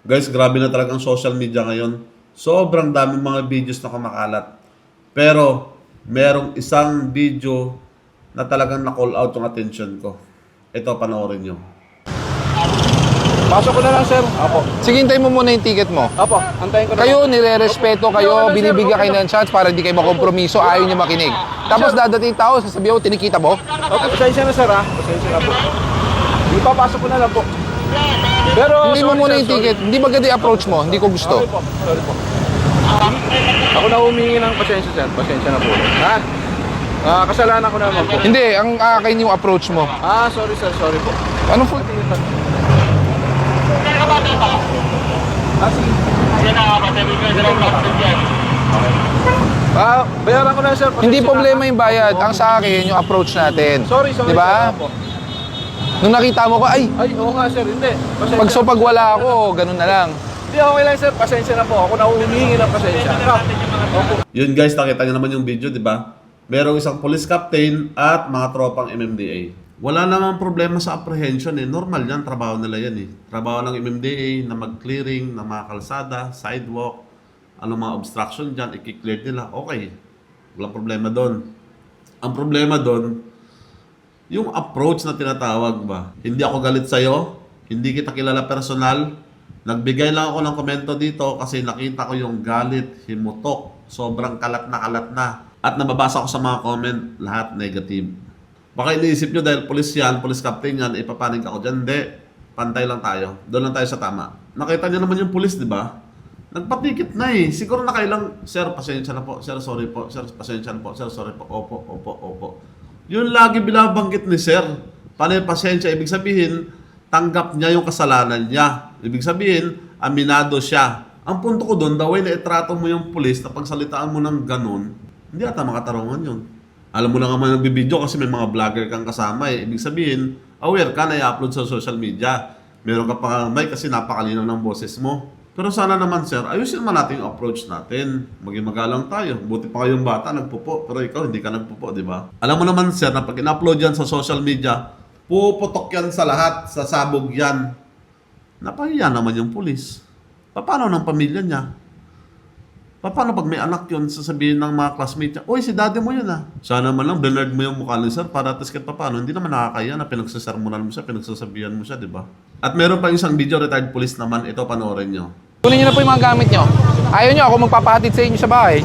Guys, grabe na talagang social media ngayon. Sobrang daming mga videos na kumakalat. Pero, merong isang video na talagang na-call out yung attention ko. Ito, panoorin nyo. Pasok ko na lang, sir. Apo. Sige, hintayin mo muna yung ticket mo. Apo, antayin ko na. Kayo, nire-respeto kayo, binibigyan kayo ng chance para hindi kayo makompromiso, ayaw nyo makinig. Tapos dadating tao, sasabihin mo, tinikita mo? Opo, pasensya na, sir, ha? Pasensya na po. Hindi pa, pasok ko na lang po. Pero, Hindi mo sorry, muna sir, yung ticket, hindi maganda yung approach mo, hindi ko gusto. Sorry po, sorry po. Ako na humingi ng pasensya, sir. Pasensya na po. Ha? Kasalanan ko naman po. Hindi, ang akin yung approach mo. Sorry, sir. Sorry po. Anong fault? Sige. Bayaran ko na, sir. Pasensya Hindi na. problema yung bayad, ang sa akin yung approach natin. Sorry, Di ba? sir. Apo. Nung nakita mo ko, ay, Ay, oo nga, sir. Hindi. Pasensya. pag wala ako, ganun na lang. Hindi, okay lang, sir. Pasensya na po. Ako na humingi ng pasensya. Opo. Yun guys, nakita nyo naman yung video, di ba? Merong isang police captain at mga tropang MMDA. Wala namang problema sa apprehension eh. Normal yan, trabaho nila yan eh. Trabaho ng MMDA na mag-clearing ng mga kalsada, sidewalk, anong mga obstruction dyan, i-clear nila. Okay, walang problema doon. Ang problema doon, yung approach na tinatawag ba? Hindi ako galit sa'yo, hindi kita kilala personal, nagbigay lang ako ng komento dito kasi nakita ko yung galit, himutok, sobrang kalat na. At nababasa ko sa mga comment, lahat negative. Baka iniisip nyo dahil police yan, police captain yan, ipapanig ako dyan. Hindi, pantay lang tayo. Doon lang tayo sa tama. Nakita nyo naman yung police, di ba? Nagpatikit na eh. Siguro nakailang, sir, pasensya na po. Sir, sorry po. Sir, pasensya na po. Sir, sorry po. Opo. Yun lagi binabanggit ni sir. Paano yung pasensya? Ibig sabihin, tanggap niya yung kasalanan niya. Ibig sabihin, aminado siya. Ang punto ko doon, the way na itrato mo yung police na pagsalitaan mo ng ganun, hindi ata makatarungan yun. Alam mo na nga man nagbibideo kasi may mga vlogger kang kasama eh. Ibig sabihin, aware ka na i-upload sa social media. Meron ka pa mic kasi napakalinaw ng boses mo. Pero sana naman sir, ayusin naman natin yung approach natin. Maging magalang tayo. Buti pa kayong bata, nagpupo. Pero ikaw, hindi ka nagpupo, di ba? Alam mo naman sir, na pag in-upload yan sa social media, puputok yan sa lahat, sasabog yan. Napahiya naman yung pulis. Paano ng pamilya niya? Paano pag may anak yun, sasabihin ng mga classmates niya, "Uy, si daddy mo yun ah." Sana man lang, blinerd mo yung mukha ni sir para at least kahit paano. Hindi naman nakakaya na pinagsasermonan mo siya, pinagsasabihan mo siya, di ba? At meron pa isang video, retired police naman. Ito, panoorin nyo. Kunin nyo na po yung mga gamit nyo. Ayaw nyo, ako magpapahatid sa inyo sa bahay.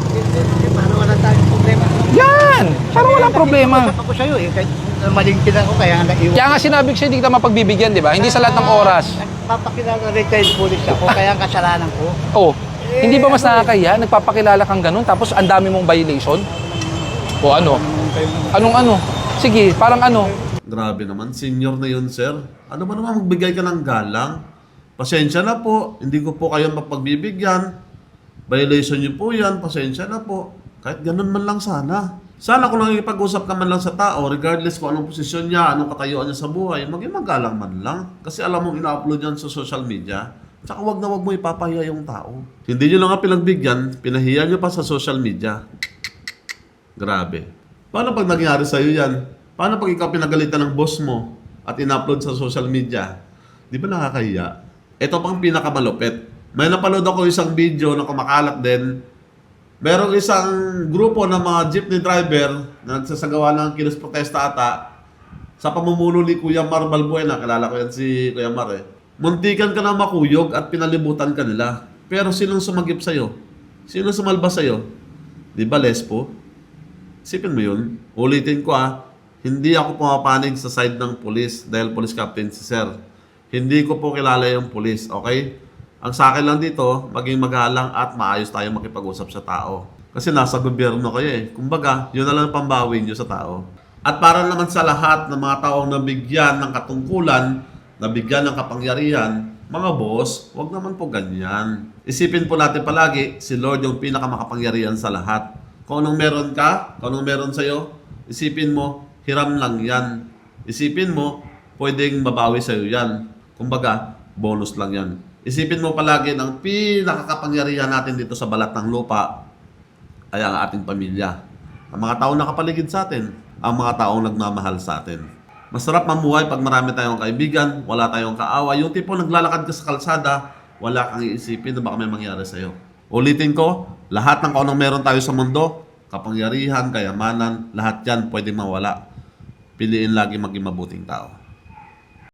Paano wala tayong problema? Yan! Parang walang problema. Usap ako sa'yo eh, kahit malingkid ako kaya naiwan. Kaya nga sinabi ko sa'yo, hindi kita mapagbibigyan, di ba? Hindi sa lahat ng oras. Nagpapakilala retired police ako, kaya ang kasalanan ko. Oh, hindi ba mas nakakaya? Nagpapakilala kang ganun, tapos ang dami mong violation? O ano? Anong ano? Sige, parang ano? Grabe naman, senior na yun, sir. Ano ba naman magbigay ka ng galang? Pasensya na po, hindi ko po kayo mapagbibigyan. Violation niyo po yan, pasensya na po. Kahit ganun man lang sana. Sana kung nakikipag-usap ka man lang sa tao, regardless kung anong posisyon niya, anong katayuan niya sa buhay, maging magalang man lang. Kasi alam mong ina-upload yan sa social media, tsaka wag na wag mo ipapahiya yung tao. Hindi nyo lang nga pinagbigyan, pinahiya nyo pa sa social media. Grabe. Paano pag nangyari sa'yo yan? Paano pag ikaw pinagalitan ng boss mo at in-upload sa social media? Di ba nakakahiya? Ito pang pinakamalupit. May napanood ako isang video na kumakalat din. Merong isang grupo ng mga jeepney driver na nagsasagawa ng kilos protesta ata sa pamumuno ni Kuya Mar Balbuena. Kilala ko yan si Kuya Mar eh. Muntikan ka na makuyog at pinalibutan ka nila. Pero sinong sumagip sa'yo? Sinong sumalba sa'yo? Di ba lespo? Isipin mo yun. Ulitin ko hindi ako pumapanig sa side ng police dahil police captain si sir. Hindi ko po kilala yung police, okay? Ang sa akin lang dito, maging magalang at maayos tayo makipag-usap sa tao. Kasi nasa gobyerno kayo eh. Kumbaga, yun na lang ang pambawi nyo sa tao. At para naman sa lahat ng mga taong nabigyan ng katungkulan, nabigyan ng kapangyarihan, mga boss, wag naman po ganyan. Isipin po natin palagi, si Lord yung pinakamakapangyarihan sa lahat. Kung anong meron ka, kung anong meron sa'yo, isipin mo, hiram lang yan. Isipin mo, pwedeng mabawi sa'yo yan. Kumbaga, bonus lang yan. Isipin mo palagi ng pinakakapangyarihan natin dito sa balat ng lupa ay ang ating pamilya. Ang mga taong nakapaligid sa atin, ang mga taong nagmamahal sa atin. Masarap mamuhay pag marami tayong kaibigan, wala tayong kaawa. Yung tipo naglalakad ka sa kalsada, wala kang iisipin na baka may mangyari sa'yo. Ulitin ko, lahat ng kung anong meron tayo sa mundo, kapangyarihan, kayamanan, lahat yan pwedeng mawala. Piliin lagi maging mabuting tao.